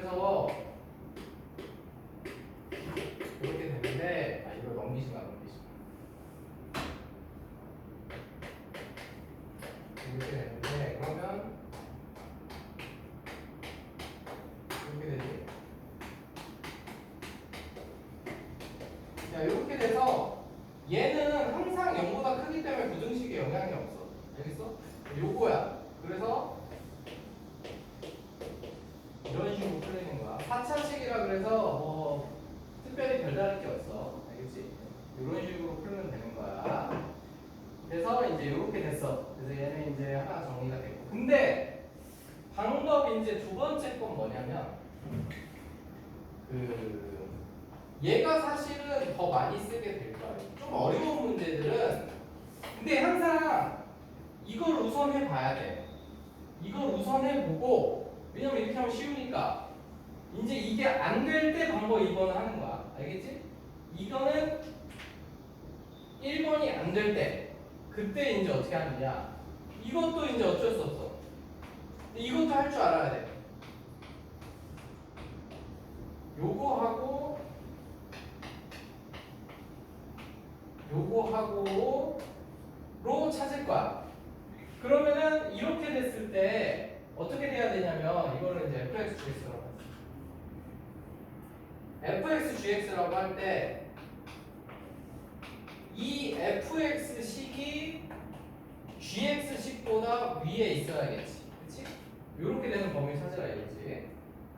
그래서 이렇게 되는데 이거 넘기시면 이렇게 되는데 그러면 이렇게 되지. 자 이렇게 돼서 얘는 항상 0보다 크기 때문에 부등식에 영향이 없어. 알겠어? 요거야. 그래서 이런 식으로 풀리는 거야. 4차식이라 그래서 뭐 특별히 별다를 게 없어. 알겠지? 이런 식으로 풀면 되는 거야. 그래서 이제 이렇게 됐어. 그래서 얘는 이제 하나 정리가 됐고. 근데 방법이 이제 두 번째 건 뭐냐면 얘가 사실은 더 많이 쓰게 될 거야. 좀 어려운 문제들은 근데 항상 이걸 우선 해봐야 돼. 이걸 우선 해보고 왜냐면 이렇게 하면 쉬우니까 이제 이게 안 될 때 방법 2번 하는 거야. 알겠지? 이거는 1번이 안 될 때 그때 이제 어떻게 하느냐 이것도 이제 어쩔 수 없어. 근데 이것도 할 줄 알아야 돼. 요거하고로 찾을 거야. 그러면은 이렇게 됐을 때 어떻게 돼야 되냐면 이거를 이제 fx-gx라고 fx-gx라고 할 때 이 fx식이 gx식보다 위에 있어야겠지. 그치? 요렇게 되는 범위 찾으라 이거지.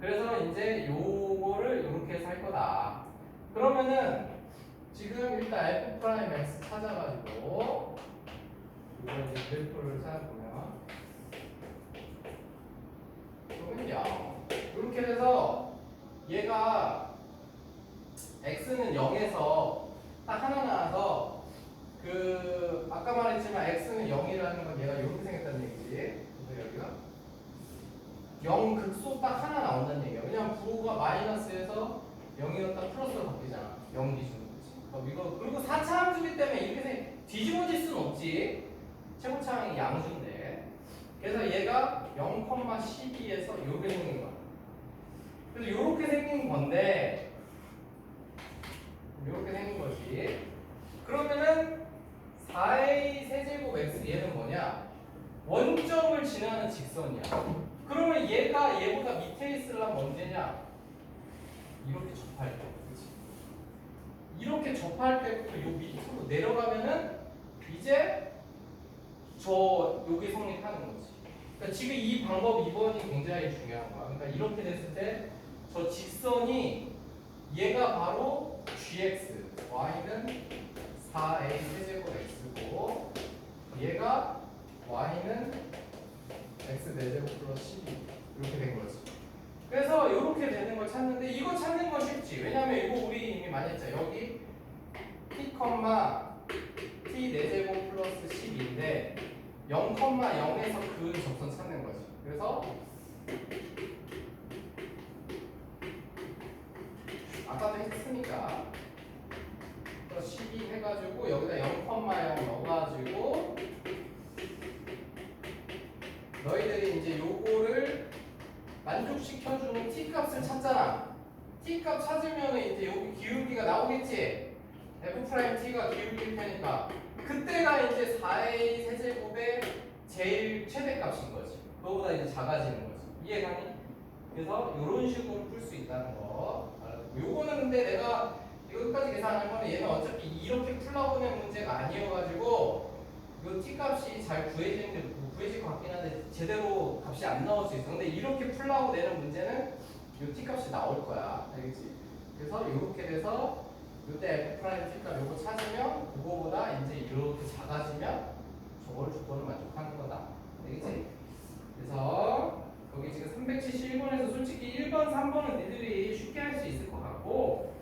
그래서 이제 요거를 이렇게 해서 할 거다. 그러면은 지금 일단 f'(x) 찾아가지고 이거 이제 그래프를 찾아보면 그러면요 이렇게 돼서 얘가 x는 0에서 딱 하나 나와서 아까 말했지만 x는 0이라는 건 얘가 이렇게 생겼다는 얘기지. 그래서 여기가 0 극소 딱 하나 나온다는 얘기야. 왜냐면 부호가 마이너스에서 0이었다 플러스로 바뀌잖아. 0 기준으로. 이거 그리고 4차 함수기 때문에 이렇게 뒤집어질 수는 없지. 최고차항이 양수인데. 그래서 얘가 0,12에서 이렇게 생긴 거야. 그래서 이렇게 생긴 건데 이렇게 생긴 거지. 그러면은 4a 세제곱 x 얘는 뭐냐? 원점을 지나는 직선이야. 그러면 얘가 얘보다 밑에 있으려면 언제냐? 이렇게 접할 때. 그치? 이렇게 접할 때부터 요 밑으로 내려가면은 이제 여기 성립하는 거지. 그러니까 지금 이 방법 2번이 굉장히 중요한 거야. 그러니까 이렇게 됐을 때 저 직선이 얘가 바로 gx, y는 4a 세제곱 x고 얘가 y는 x 4제곱 플러스 12 이렇게 된 거지. 그래서 이렇게 되는 걸 찾는데 이거 찾는 건 쉽지. 왜냐면 이거 우리 이미 많이 했죠. 여기 t, t 4제곱 플러스 12인데 0,0에서 그 접선 찾는 거지. 그래서 아까도 했으니까 12 해가지고 여기다 0,0 넣어가지고 너희들이 이제 요거를 만족시켜주는 t값을 찾잖아. t값 찾으면 이제 여기 기울기가 나오겠지. f't가 기울기일 테니까 그때가 이제 4a 세제곱의 제일 최대값인 거지. 그거보다 이제 작아지는 거지. 이해가니? 그래서 이런 식으로 풀 수 있다는 거. 요거는 근데 내가 여기까지 계산하는 거는 얘는 어차피 이렇게 풀라고 낸 문제가 아니어가지고 요 t값이 잘 구해지는데 구해질 것 같긴 한데 제대로 값이 안 나올 수 있어. 근데 이렇게 풀라고 내는 문제는 요 t값이 나올 거야. 알겠지? 그래서 이렇게 돼서 요때 f' t값 요거 찾으면 그거보다 이제 이렇게 작아지면 저거를 조건을 만족하는 거다. 알겠지? 그래서 거기 지금 371번에서 솔직히 1번, 3번은 니들이 쉽게 할 수 있을 것 같고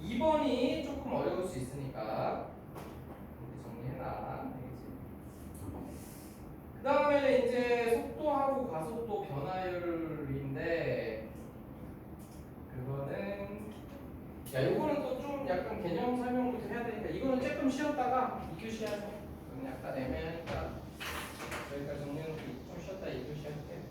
2번이 조금 어려울 수 있으니까 이렇게 정리해놔. 그 다음에는 이제 속도하고 가속도 변화율인데 그거는 요거는 또 좀 약간 개념 설명부터 해야 되니까 이거는 조금 쉬었다가 2교시 하자. 그럼 약간 애매하니까 여기까지 정리해놓고 좀 쉬었다 2교시 할게.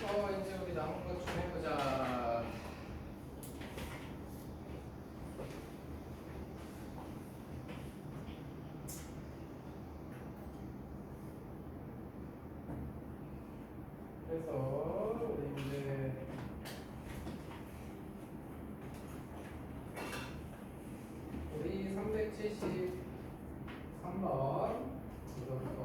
이제 우리 남은 것 좀 해보자. 그래서 우리 이제 우리 373번 이거부터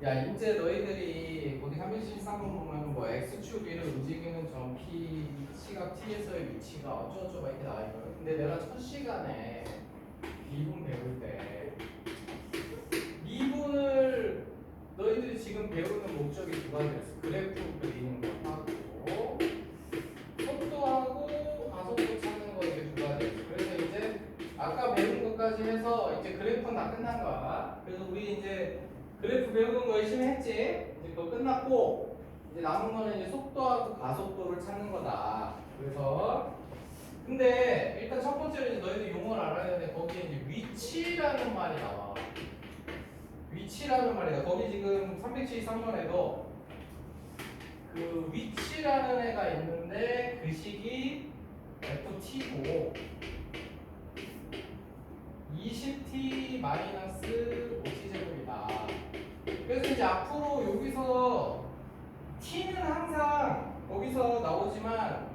야 이제 너희들이 거기 373번 보면 뭐 x축 위를 움직이는 점 p 시각 t에서의 위치가 어쩌고저쩌고 이렇게 나와 있거든. 근데 내가 첫 시간에 미분 배울 때 미분을 너희들이 지금 배우는 목적이 두 가지였어. 그래프 그리는 거 하고 속도하고 가속도 찾는 거 이게 두 가지였어. 그래서 이제 아까 배운 것까지 해서 이제 그래프는 다 끝난 거야. 그래서 우리 이제 그래프 배우는 거 열심히 했지? 이제 그거 끝났고 이제 남은 거는 이제 속도하고 가속도를 찾는 거다. 그래서 근데 일단 첫 번째로 이제 너희들 용어를 알아야 되는데 거기에 이제 위치라는 말이 나와. 위치라는 말이야. 거기 지금 373번에도 그 위치라는 애가 있는데 그 식이 ft고 20t-5t 제곱이다. 그래서 이제 앞으로 여기서 t는 항상 거기서 나오지만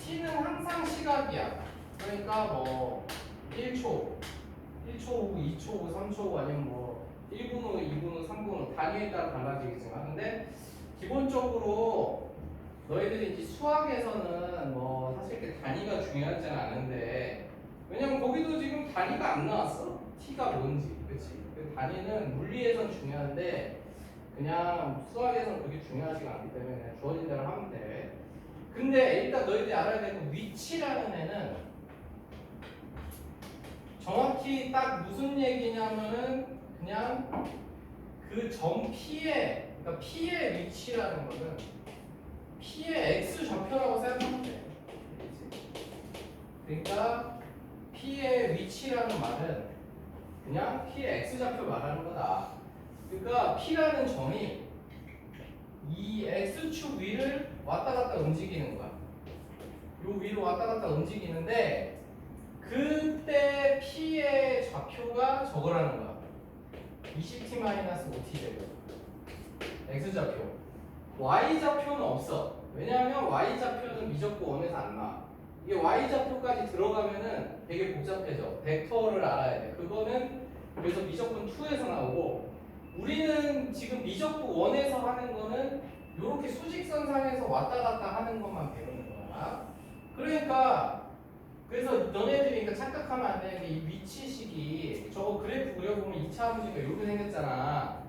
t는 항상 시각이야. 그러니까 뭐 1초, 1초 후, 2초 후, 3초 후 아니면 뭐 1분 후, 2분 후, 3분 후 단위에 따라 달라지겠지만 근데 기본적으로 너희들이 이제 수학에서는 뭐 사실 그 단위가 중요하지는 않은데 왜냐면 거기도 지금 단위가 안 나왔어. t가 뭔지, 그렇지? 그 단위는 물리에선 중요한데 그냥 수학에서는 그게 중요하지가 않기 때문에 그냥 주어진 대로 하면 돼. 근데 일단 너희들이 알아야 될 건 위치라는 애는 정확히 딱 무슨 얘기냐면은 그냥 그 점 P의 그러니까 P의 위치라는 것은 P의 x 좌표라고 생각하면 돼. 그러니까 P의 위치라는 말은 그냥 P의 x 좌표 말하는 거다. 그러니까 P라는 점이 이 x축 위를 왔다 갔다 움직이는 거야. 요 위로 왔다 갔다 움직이는데 그때 P의 좌표가 저거라는 거야. 20t-5t 제곱. x좌표. y좌표는 없어. 왜냐하면 y좌표는 미적분 원에서 안 나와. 이게 y좌표까지 들어가면은 되게 복잡해져. 벡터를 알아야 돼. 그거는 그래서 미적분 2에서 나오고 우리는 지금 미적분 1에서 하는 거는 이렇게 수직선상에서 왔다 갔다 하는 것만 배우는 거야. 그러니까 그래서 너네들이 그러니까 착각하면 안 되는 게 이 위치식이 저거 그래프 그려보면 2차 함수가 이렇게 생겼잖아.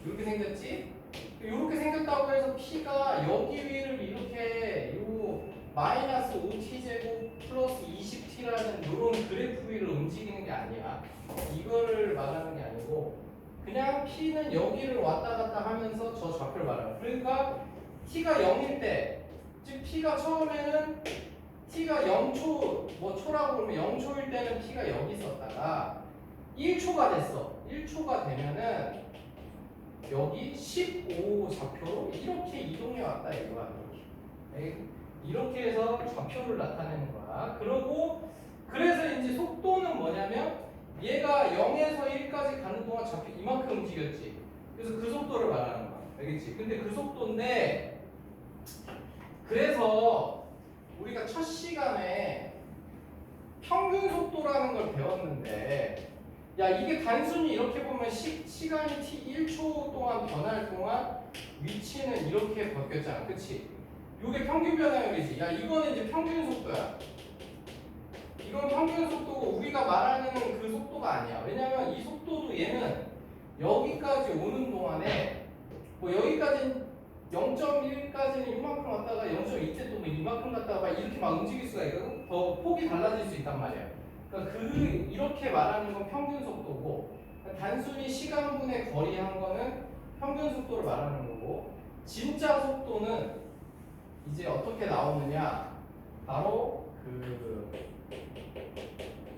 이렇게 생겼지? 이렇게 생겼다고 해서 P가 여기 위를 이렇게 요 마이너스 5t 제곱 플러스 20t라는 이런 그래프 위를 움직이는 게 아니야. 이거를 말하는 게 아니고 그냥 P는 여기를 왔다 갔다 하면서 저 좌표를 말하는 거야. 그러니까 T가 0일 때, 즉 P가 처음에는 T가 0초, 뭐 초라고 그러면 0초일 때는 P가 여기 있었다가 1초가 됐어. 1초가 되면은 여기 15 좌표로 이렇게 이동해 왔다 이거야. 이렇게 해서 좌표를 나타내는 거야. 그러고 그래서 이제 속도는 뭐냐면 얘가 0에서 1까지 가는 동안 좌표 이만큼 움직였지. 그래서 그 속도를 말하는 거야. 알겠지? 근데 그 속도인데 그래서 우리가 첫 시간에 평균 속도라는 걸 배웠는데 야 이게 단순히 이렇게 보면 시간이 t 1초 동안 변할 동안 위치는 이렇게 바뀌었잖아. 그치? 이게 평균 변화율이지. 야 이거는 이제 평균 속도야. 이건 평균 속도고 우리가 말하는 그 속도가 아니야. 왜냐면 이 속도도 얘는 여기까지 오는 동안에 뭐 여기까지 0.1까지는 이만큼 왔다가 0.2 때 또 뭐 이만큼 갔다가 이렇게 막 움직일 수가 있거든. 더 폭이 달라질 수 있단 말이야. 그러니까 이렇게 말하는 건 평균 속도고 단순히 시간분의 거리 한 거는 평균 속도를 말하는 거고, 진짜 속도는 이제 어떻게 나오느냐, 바로 그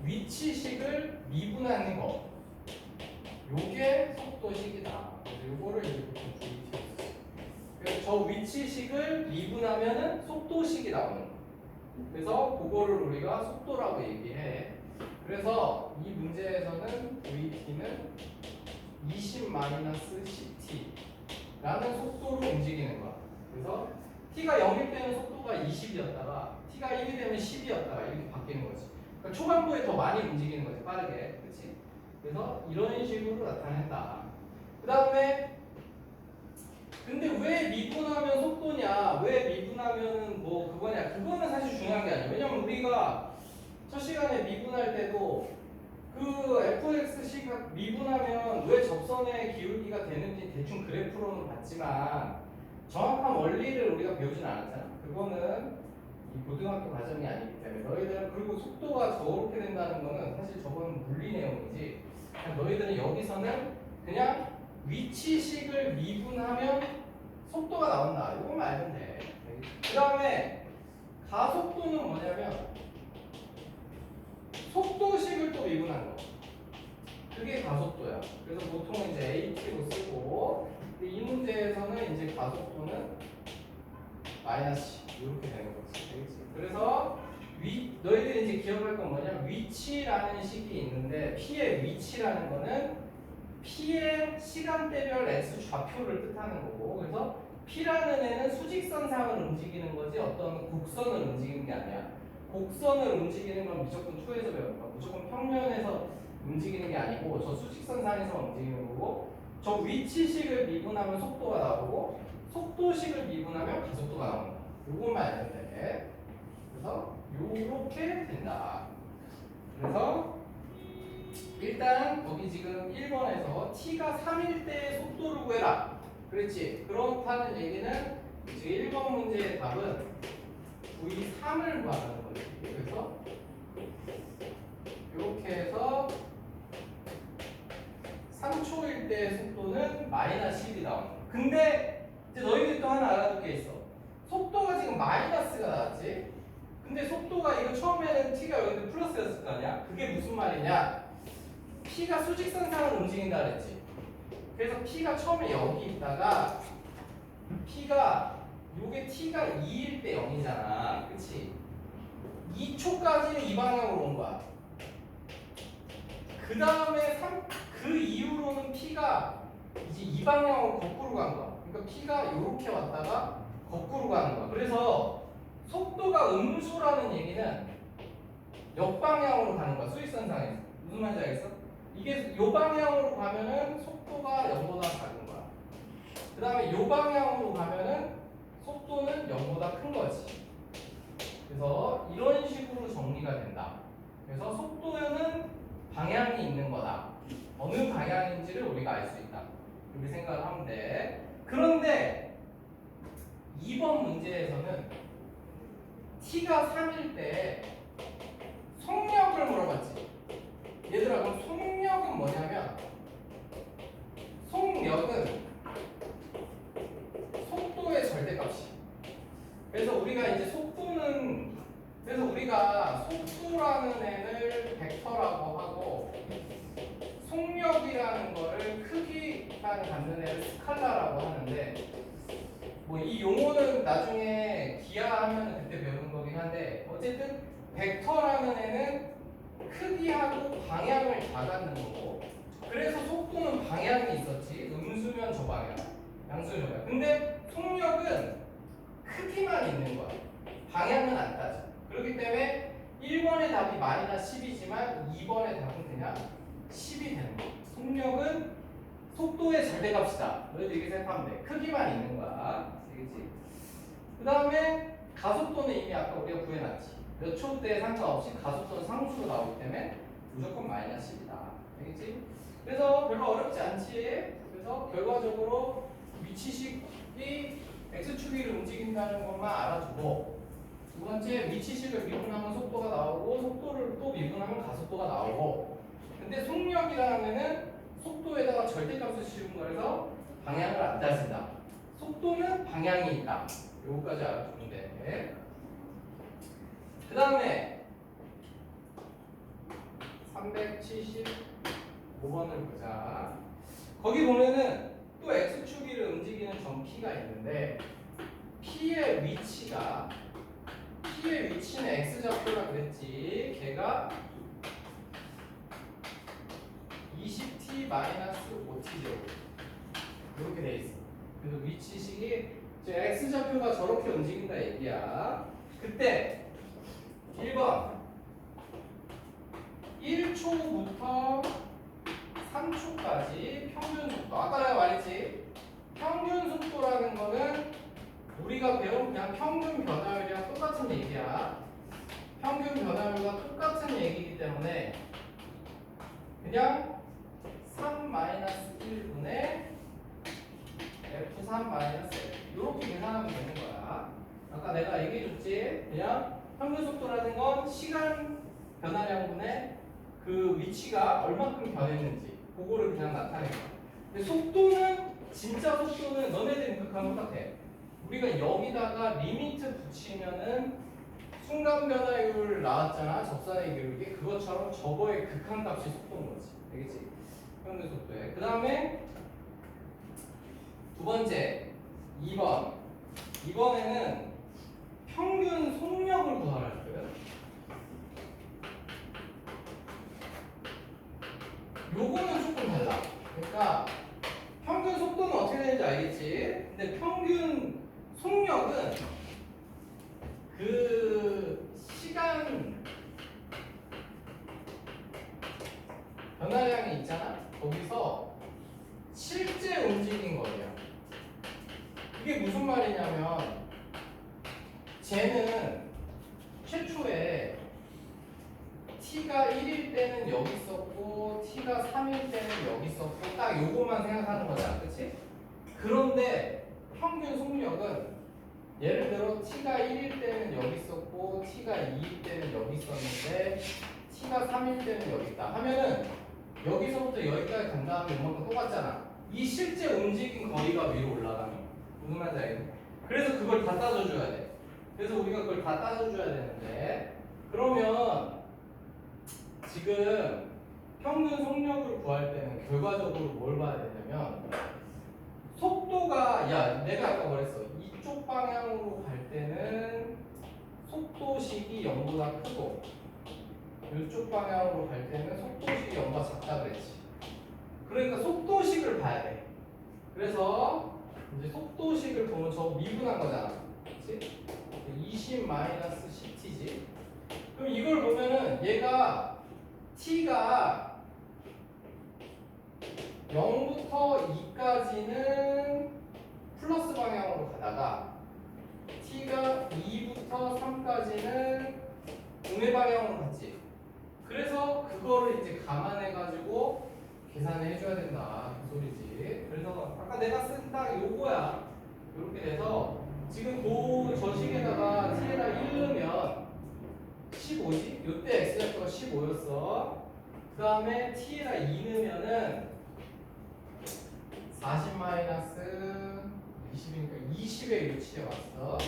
위치식을 미분하는 거, 요게 속도식이다. 그래서 요거를 이제 보통 VT. 그래서 저 위치식을 미분하면은 속도식이 나오는 거. 그래서 그거를 우리가 속도라고 얘기해. 그래서 이 문제에서는 VT는 20-CT라는 속도로 움직이는 거야. 그래서 T가 0일 때는 속도가 20이었다가 T가 1이 되면 10이었다가 이렇게 바뀌는 거지. 그러니까 초반부에 더 많이 움직이는 거지, 빠르게. 그렇지? 그래서 이런 식으로 나타낸다. 그 다음에 근데 왜 미분하면 속도냐? 왜 미분하면 뭐 그거냐? 그거는 사실 중요한 게 아니에요. 왜냐면 우리가 첫 시간에 미분할 때도 그 fx식 미분하면 왜 접선의 기울기가 되는지 대충 그래프로는 봤지만 정확한 원리를 우리가 배우진 않았잖아. 그거는 이 고등학교 과정이 아니기 때문에 너희들은, 그리고 속도가 저렇게 된다는 거는 사실 저건 물리 내용이지. 너희들은 여기서는 그냥 위치식을 미분하면 속도가 나온다. 이것만 알면 돼. 그 다음에 가속도는 뭐냐면 속도식을 또 미분한 거. 그게 가속도야. 그래서 보통 이제 AT로 쓰고, 이 문제에서는 이제 가속도는 마이너스 이렇게 되는 거지. 알겠지? 그래서 너희들이 이제 기억할 건 뭐냐? 위치라는 식이 있는데 P의 위치라는 거는 P의 시간대별 x 좌표를 뜻하는 거고, 그래서 P라는 애는 수직선상을 움직이는 거지 어떤 곡선을 움직이는 게 아니야. 곡선을 움직이는 건 무조건 2에서 배우는 거야. 무조건 평면에서 움직이는 게 아니고 저 수직선상에서 움직이는 거고, 저 위치식을 미분하면 속도가 나오고 속도식을 미분하면 가속도가 나오는 거야. 요것만 알면 돼. 그래서 요렇게 된다. 그래서 일단 거기 지금 1번에서 t가 3일 때 속도를 구해라. 그렇지. 그렇다는 얘기는 지금 1번 문제의 답은 V3을 구하는 거지. 그래서 이렇게 해서 3초일 때 속도는 마이너스 10이 나오는 거야. 근데 이제 너희들이 또 하나 알아둘 게 있어. 속도가 지금 마이너스가 나왔지. 근데 속도가 이거 처음에는 t가 여기 플러스였을 거 아니야? 그게 무슨 말이냐? P가 수직선상을 움직인다 그랬지. 그래서 P가 처음에 여기 있다가 P가 요게 T가 2일 때 0이잖아. 그치? 2초까지는 이 방향으로 온 거야. 그 다음에 그 이후로는 P가 이제 이 방향으로 거꾸로 간 거야. 그러니까 P가 이렇게 왔다가 거꾸로 가는 거야. 그래서 속도가 음수라는 얘기는 역방향으로 가는 거야. 수직선상에서. 무슨 말인지 알겠어? 이게 요 방향으로 가면은 속도가 0보다 작은 거야. 그 다음에 요 방향으로 가면은 속도는 0보다 큰 거지. 그래서 이런 식으로 정리가 된다. 그래서 속도는 방향이 있는 거다. 어느 방향인지를 우리가 알 수 있다. 이렇게 생각을 하면 돼. 그런데 2번 문제에서는 t가 3일 때 속력을 물어봤지. 얘들아, 그럼 속력은 뭐냐면 속력은 속도의 절대값이. 그래서 우리가 이제 속도는, 그래서 우리가 속도라는 애를 벡터라고 하고 속력이라는 거를 크기만 갖는 애를 스칼라라고 하는데, 뭐 이 용어는 나중에 기하하면 그때 배우는 거긴 한데, 어쨌든 벡터라는 애는 크기하고 방향을 다 갖는 거고, 그래서 속도는 방향이 있었지. 음수면 저 방향, 양수면 저 방향. 근데 속력은 크기만 있는 거야. 방향은 안 따져. 그렇기 때문에 1번의 답이 마이너스 10이지만 2번의 답은 그냥 10이 되는 거야. 속력은 속도의 절대값이다. 너희들 이렇게 생각하면 돼. 크기만 있는 거야. 알겠지? 그 다음에 가속도는 이미 아까 우리가 구해놨지. 몇 초 때 상관없이 가속도는 상수로 나오기 때문에 무조건 마이너스 10이다. 알겠지? 그래서 별로 어렵지 않지. 그래서 결과적으로 위치식이 x축위를 움직인다는 것만 알아두고, 두 번째 위치식을 미분하면 속도가 나오고 속도를 또 미분하면 가속도가 나오고, 근데 속력이라는 애는 속도에다가 절대값을 씌운 거라서 방향을 안 따진다. 속도는 방향이 있다. 요거까지 알아두면 돼. 그 다음에 375번을 보자. 거기 보면은 또 x축위를 움직이는 점 P가 있는데 P의 위치는 x좌표라 그랬지. 걔가 20t-5t제곱 이렇게 돼 있어. 그래서 위치식이 이제 x좌표가 저렇게 움직인다 얘기야. 그때 1번 1초부터 3초까지 평균 속도. 아까 내가 말했지. 평균 속도라는 거는 우리가 배운 그냥 평균 변화율이랑 똑같은 얘기야. 평균 변화율과 똑같은 얘기이기 때문에 그냥 3-1분의 F3-F 이렇게 계산하면 되는 거야. 아까 내가 얘기해줬지. 그냥 평균 속도라는 건 시간 변화량분의 그 위치가 얼마큼 변했는지 그거를 그냥 나타내는 거야. 근데 속도는 진짜 속도는 너네들이 극한 똑같아. 우리가 여기다가 리미트 붙이면은 순간 변화율 나왔잖아. 적산의 기울기. 그것처럼 저거의 극한값이 속도인 거지. 알겠지? 평균 속도에. 그 다음에 두 번째 2번. 이번에는 평균 속력을 구하라 했거든. 요거는 조금 달라. 그러니까 평균 속도는 어떻게 되는지 알겠지? 근데 평균 속력은 그 시간 변화량이 있잖아? 거기서 실제 움직인 거야. 이게 무슨 말이냐면 쟤는 최초에 t가 1일 때는 여기 있었고 t가 3일 때는 여기 있었고 딱 요것만 생각하는 거잖아. 그치? 그런데 평균 속력은 예를 들어 t가 1일 때는 여기 있었고 t가 2일 때는 여기 있었는데 t가 3일 때는 여기 있다 하면은 여기서부터 여기까지 간 다음에 이만큼 똑같잖아. 이 실제 움직인 거리가 위로 올라가는 거야. 무슨 말인지 알겠니? 그래서 그걸 다 따져줘야 돼. 그래서 우리가 그걸 다 따져줘야 되는데 그러면 지금 평균 속력을 구할 때는 결과적으로 뭘 봐야 되냐면 속도가 내가 아까 뭐랬어. 이쪽 방향으로 갈 때는 속도식이 0보다 크고 이쪽 방향으로 갈 때는 속도식이 0보다 작다 그랬지. 그러니까 속도식을 봐야 돼. 그래서 이제 속도식을 보면 저 미분한 거잖아. 그렇지? 20-10t지. 그럼 이걸 보면은 얘가 t가 0부터 2까지는 플러스 방향으로 가다가 t가 2부터 3까지는 음의 방향으로 갔지. 그래서 그거를 이제 감안해가지고 계산을 해줘야 된다. 그 소리지. 그래서 아까 내가 쓴 딱 요거야. 이렇게 돼서 지금 그 저식에다가 t에다 1 넣으면 15지? 요때 x좌표가 15였어. 그 다음에 t에다 2 넣으면은 40-20이니까 20의 위치에 왔어.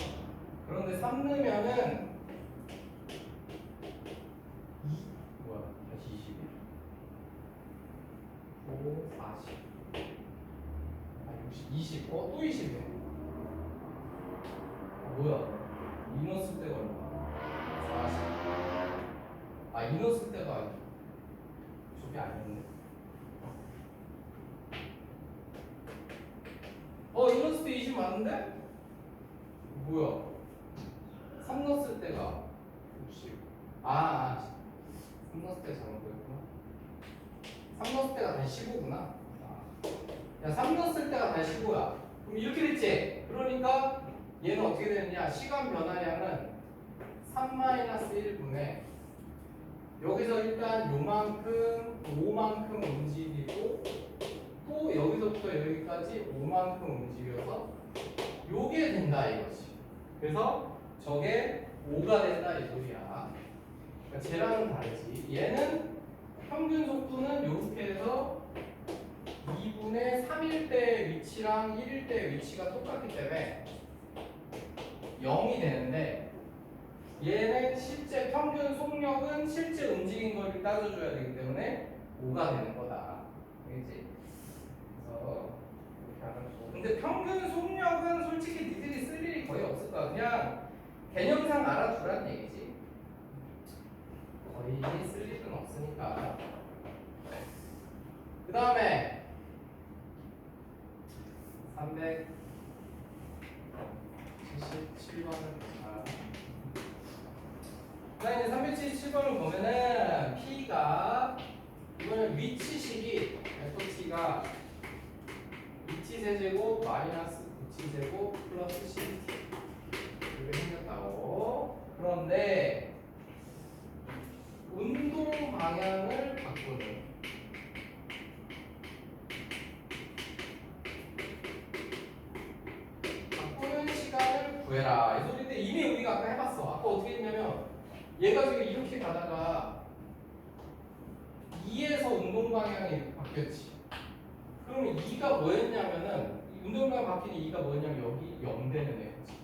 그런데 3 넣으면은 다시 20이 5, 40 60, 20 또 20이네. 뭐야? 인원 쓸 때가 얼마? 40. 인원 쓸 때가 저게 아니었네. 인원 쓸 때 20 맞는데? 뭐야? 3 넣었을 때가 60. 3 넣었을 때 잘못 보였구나. 3 넣었을 때가 다시 15구나. 3 넣었을 때가 다시 15야. 그럼 이렇게 됐지? 그러니까 얘는 어떻게 되느냐? 시간 변화량은 3-1분의 여기서 일단 요만큼 5만큼 움직이고 또 여기서부터 여기까지 5만큼 움직여서 요게 된다 이거지. 그래서 저게 5가 된다 이 소리야. 그러니까 쟤랑은 다르지. 얘는 평균 속도는 요렇게 해서 2분의 3일 때 위치랑 1일 때 위치가 똑같기 때문에 0이 되는데 얘는 실제 평균 속력은 실제 움직인 거를 따져줘야 되기 때문에 5가 되는 거다. 알겠지? 그래서 이렇게 알아주고. 근데 평균 속력은 솔직히 니들이 쓸 일이 거의 없을 거야. 그냥 개념상 알아두라는 얘기지. 거의 쓸 일은 없으니까. 그 다음에 377번은 그다음에 377번을 보면은 P가 이거는 위치식이 FT가 위치 세제곱 마이너스 위치 제곱 플러스 CT 이렇게 생겼다고. 그런데 운동 방향을 바꾸는 시간을 구해라. 이 소리인데 이미 우리가 아까 해봤어. 아까 어떻게 했냐면 얘가 지금 이렇게 가다가 2에서 운동 방향이 바뀌었지. 그러면 2가 뭐였냐면은 운동 방향 바뀌는 2가 뭐였냐면 여기 0 되는 애였지.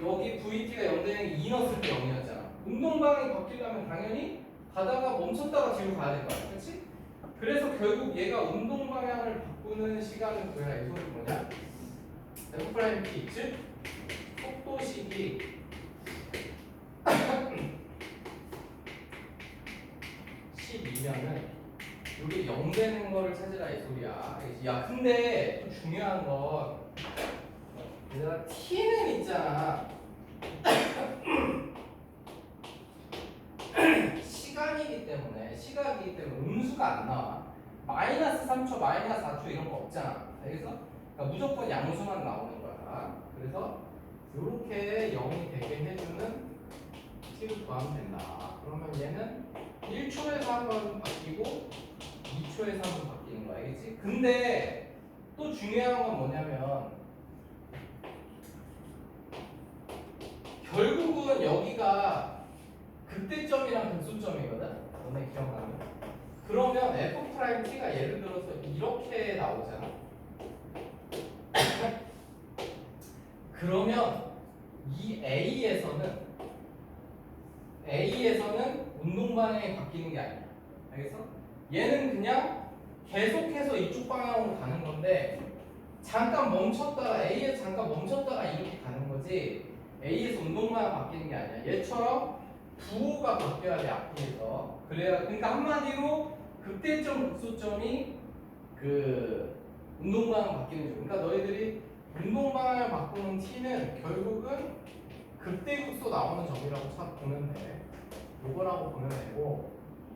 여기 VT가 0 되는 게 2 넣었을 때 0이었잖아. 운동 방향이 바뀌려면 당연히 가다가 멈췄다가 뒤로 가야 될 거야. 그렇지? 그래서 결국 얘가 운동 방향을 바꾸는 시간을 구해라. 이 소리 뭐냐? F'P 즉 속도식이 12면은 이게 0 되는 거를 찾으라 이 소리야. 야 근데 좀 중요한 건 얘들아 t는 있잖아. 시간이기 때문에 음수가 안 나와. 마이너스 3초, 마이너스 4초 이런 거 없잖아. 알겠어? 그러니까 무조건 양수만 나오는 거야. 그래서 이렇게 0이 되게 해주는 t를 구하면 된다. 그러면 얘는 1초에서 한번 바뀌고 2초에서 한번 바뀌는 거야. 알겠지? 근데 또 중요한 건 뭐냐면 결국은 여기가 극대점이랑 극소점이거든. 너네 기억나면? 그러면 F'T가 예를 들어서 이렇게 나오잖아. 그러면 이 A에서는 운동 방향이 바뀌는 게 아니야. 알겠어? 얘는 그냥 계속해서 이쪽 방향으로 가는 건데 잠깐 멈췄다가 A에서 잠깐 멈췄다가 이렇게 가는 거지. A에서 운동 방향 바뀌는 게 아니야. 얘처럼 부호가 바뀌어야 돼 앞에서. 그래야 그러니까 한마디로 극대점 극소점이 그 운동 방향 바뀌는 중. 그러니까 너희들이 운동 방향을 바꾸는 t는 결국은 극대극소 나오는 점이라고 보면 돼. 요거라고 보면 되고,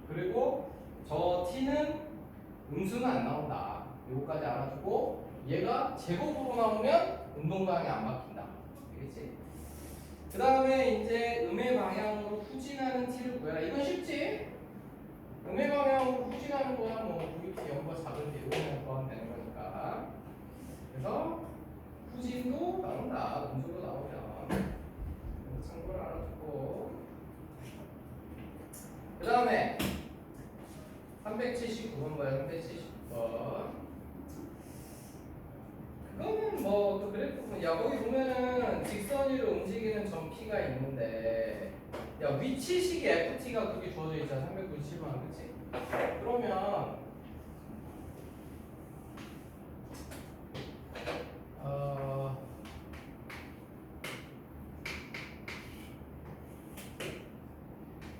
그리고 저 t는 음수는 안 나온다. 요거까지 알아주고, 얘가 제곱으로 나오면 운동 방향이 안 바뀐다. 알겠지? 그 다음에 이제 음의 방향으로 후진하는 t를 구해라. 이건 쉽지? 음의 방향으로 후진하는 거야 뭐 VT 0과 작은 게 이거는 구하면 되는 거니까. 그래서 후진도 나온다. 음수도 나오면 참고를 알아두고. 그 다음에 379번 봐요. 379번. 그거는 뭐 또 그래프 야 거기 보면은 직선 위로 움직이는 점 P가 있는데 야 위치식의 FT가 그렇게 주어져 있잖아. 397번 그치? 그러면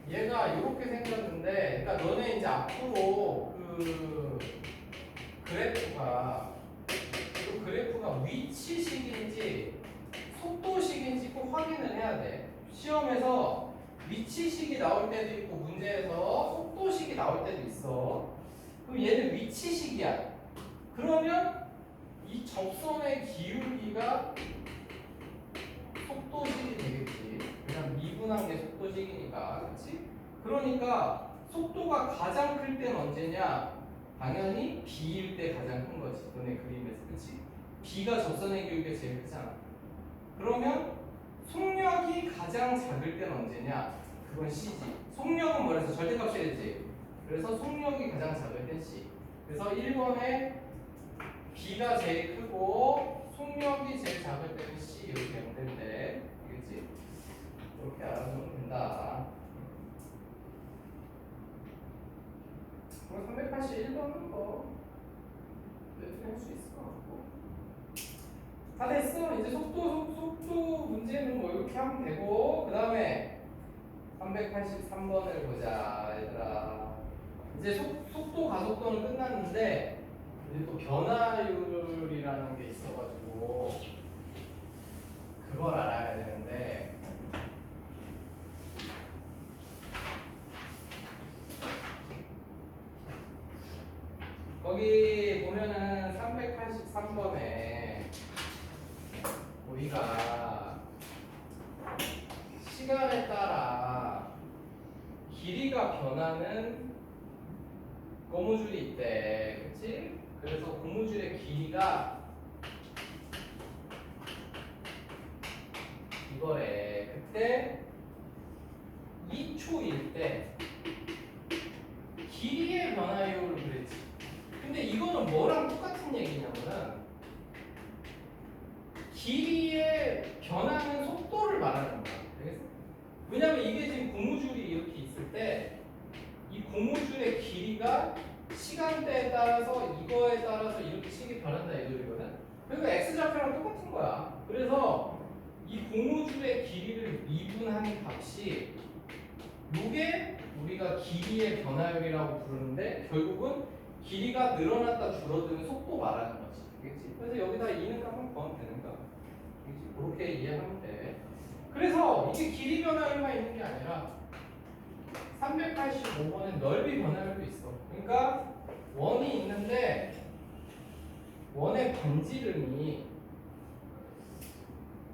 얘가 이렇게 생겼는데 그러니까 너네 이제 앞으로 그 그래프가 위치식인지 속도식인지 꼭 확인을 해야 돼. 시험에서 위치식이 나올 때도 있고 문제에서 속도식이 나올 때도 있어. 그럼 얘는 위치식이야. 그러면 이 접선의 기울기가 속도식이 되겠지. 왜냐면 미분한 게 속도식이니까. 그렇지? 그러니까 속도가 가장 클 때는 언제냐? 당연히 B일 때 가장 큰 거지. 너네 그림에서. 그치? B가 접선의 기울기가 제일 크잖아. 그러면 속력이 가장 작을 때는 언제냐? 그건 C지. 속력은 뭐래서 절대값이 되지. 그래서 속력이 가장 작을 땐 C. 그래서 1번에 B가 제일 크고 속력이 제일 작을 때는 C 이렇게 연대인데 알겠지? 이렇게 알아두면 된다. 그럼 381번은 뭐 몇개 할 수 있을 것 같고 다 됐어. 이제 속도 문제는 뭐 이렇게 하면 되고 그 다음에 383번을 보자 얘들아. 이제 속도 가속도는 끝났는데 이제 또 변화율이라는 게 있어가지고 그걸 알아야 되는데 거기 보면은 383번에 우리가 시간에 따라 길이가 변하는 고무줄이 있대. 그치? 그래서 고무줄의 길이가 이거래. 그때 2초일 때 길이의 변화율을 그랬지. 근데 이거는 뭐랑 똑같은 얘기냐면은 길이의 변하는 속도를 말하는 거야. 알겠어? 왜냐면 이게 지금 고무줄이 이렇게 있을 때 이 고무줄의 길이가 시간대에 따라서 이거에 따라서 이렇게 식이 변한다 이 소리거든. 그러니까 x좌표랑 똑같은 거야. 그래서 이 고무줄의 길이를 미분하는 값이 이게 우리가 길이의 변화율이라고 부르는데 결국은 길이가 늘어났다 줄어드는 속도 말하는 거지. 알겠지? 그래서 여기다 2는 값만 구하면 되는 거야. 알겠지? 그렇게 이해하면 돼. 그래서 이게 길이 변화율만 있는 게 아니라 385번엔 넓이 변화율도 있어. 그러니까 원이 있는데 원의 반지름이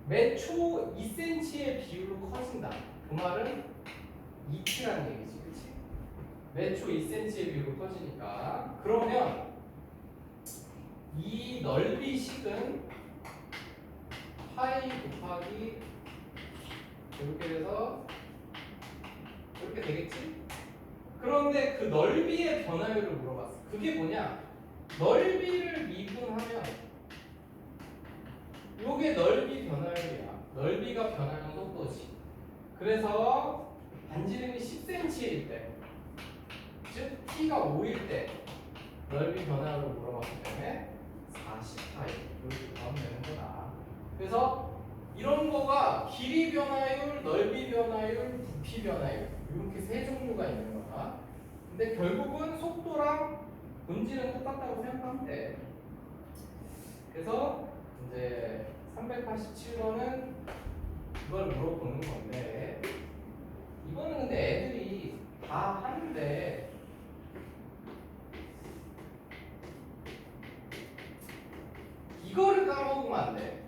매 초 2cm의 비율로 커진다. 그 말은 2t라는 얘기지, 그렇지? 매 초 2cm의 비율로 커지니까 그러면 이 넓이식은 파이 곱하기 이렇게 돼서 이렇게 되겠지? 그런데 그 넓이의 변화율을 물어봤어. 그게 뭐냐? 넓이를 미분하면 이게 넓이 변화율이야. 넓이가 변하는 속도지. 그래서 반지름이 10cm일 때, 즉 t가 5일 때 넓이 변화율을 물어봤기 때문에 40파이 이렇게 구하면 되는 거다. 그래서 이런 거가 길이 변화율, 넓이 변화율, 부피 변화율 이렇게 세 종류가 있는 거다. 근데 결국은 속도랑 본질은 똑같다고 생각하면 돼. 그래서 이제 387번은 그걸 물어보는 건데 이거는 근데 애들이 다 하는데 이거를 까먹으면 안 돼.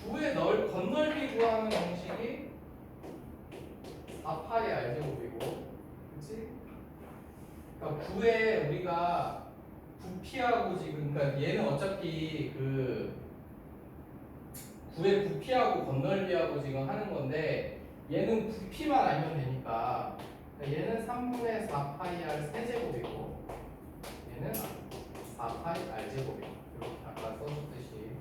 구의 건널비 구하는 방식이 4파이 r제곱이고, 그렇지? 그러니까 구에 우리가 부피하고 지금, 그러니까 얘는 어차피 그 구의 부피하고 건널비하고 지금 하는 건데 얘는 부피만 알면 되니까 그러니까 얘는 3분의 4파이 r 세제곱이고 얘는 4파이 r제곱이고 이렇게 아까 써줬듯이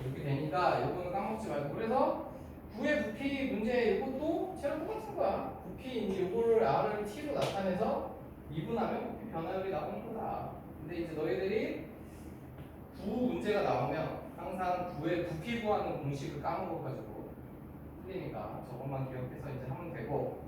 이렇게 되니까 이거는 까먹지 말고 그래서 구의 부피 문제 이것도 쟤랑 똑같은 거야. 부피 이제 이거를 r을 t로 나타내서 미분하면 부피 변화율이 나오는 거다. 근데 이제 너희들이 구 문제가 나오면 항상 구의 부피 구하는 공식을 까먹어가지고 틀리니까 저것만 기억해서 이제 하면 되고